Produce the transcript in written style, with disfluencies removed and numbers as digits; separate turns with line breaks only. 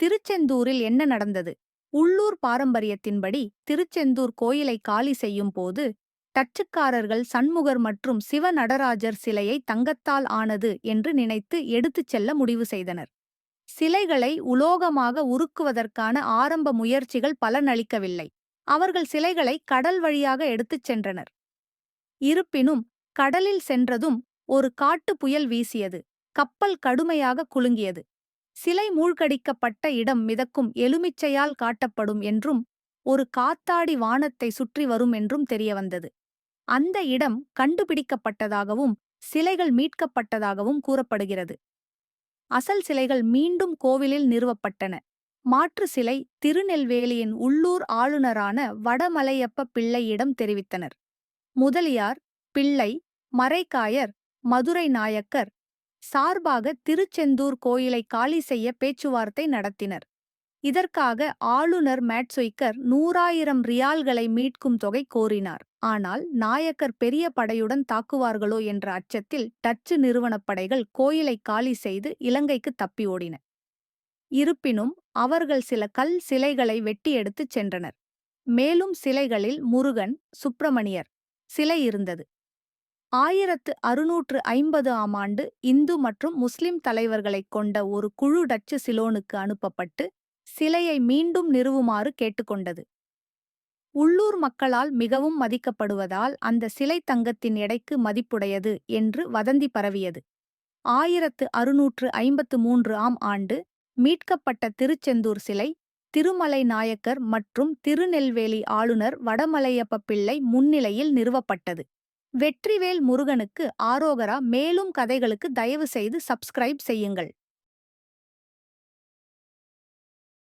திருச்செந்தூரில் என்ன நடந்தது? உள்ளூர் பாரம்பரியத்தின்படி திருச்செந்தூர் கோயிலை காலி செய்யும் போது டச்சுக்காரர்கள் சண்முகர் மற்றும் சிவ நடராஜர் சிலையை தங்கத்தால் ஆனது என்று நினைத்து எடுத்துச் செல்ல முடிவு செய்தனர். சிலைகளை உலோகமாக உருக்குவதற்கான ஆரம்ப முயற்சிகள் பலனளிக்கவில்லை. அவர்கள் சிலைகளை கடல் வழியாக எடுத்துச் சென்றனர். இருப்பினும் கடலில் சென்றதும் ஒரு காட்டு புயல் வீசியது. கப்பல் கடுமையாக குலுங்கியது. சிலை மூழ்கடிக்கப்பட்ட இடம் மிதக்கும் எலுமிச்சையால் காட்டப்படும் என்றும் ஒரு காத்தாடி வானத்தை சுற்றி வரும் என்றும் தெரியவந்தது. அந்த இடம் கண்டுபிடிக்கப்பட்டதாகவும் சிலைகள் மீட்கப்பட்டதாகவும் கூறப்படுகிறது. அசல் சிலைகள் மீண்டும் கோவிலில் நிறுவப்பட்டன. மாற்று சிலை திருநெல்வேலியின் உள்ளூர் ஆளுநரான வடமலையப்ப பிள்ளையிடம் தெரிவித்தனர். முதலியார், பிள்ளை, மரைக்காயர், மதுரை நாயக்கர் சார்பாக திருச்செந்தூர் கோயிலை காலி செய்ய பேச்சுவார்த்தை நடத்தினர். இதற்காக ஆளுநர் மேட்சுய்க்கர் 100,000 ரியால்களை மீட்கும் தொகை கோரினார். ஆனால் நாயக்கர் பெரிய படையுடன் தாக்குவார்களோ என்ற அச்சத்தில் டச்சு நிறுவனப் படைகள் கோயிலை காலி செய்து இலங்கைக்கு தப்பி ஓடின. இருப்பினும் அவர்கள் சில கல் சிலைகளை வெட்டி எடுத்துச் சென்றனர். மேலும் சிலைகளில் முருகன், சுப்பிரமணியர் சிலை இருந்தது. 1650ஆம் ஆண்டு இந்து மற்றும் முஸ்லிம் தலைவர்களைக் கொண்ட ஒரு குழு டச்சு சிலோனுக்கு அனுப்பப்பட்டு சிலையை மீண்டும் நிறுவுமாறு கேட்டுக்கொண்டது. உள்ளூர் மக்களால் மிகவும் மதிக்கப்படுவதால் அந்த சிலை தங்கத்தின் எடைக்கு மதிப்புடையது என்று வதந்தி பரவியது. 1653ஆம் ஆண்டு மீட்கப்பட்ட திருச்செந்தூர் சிலை திருமலை நாயக்கர் மற்றும் திருநெல்வேலி ஆளுநர் வடமலையப்ப பிள்ளை முன்னிலையில் நிறுவப்பட்டது. வெற்றிவேல் முருகனுக்கு ஆரோகரா. மேலும் கதைகளுக்கு தயவு செய்து சப்ஸ்கிரைப் செய்யுங்கள்.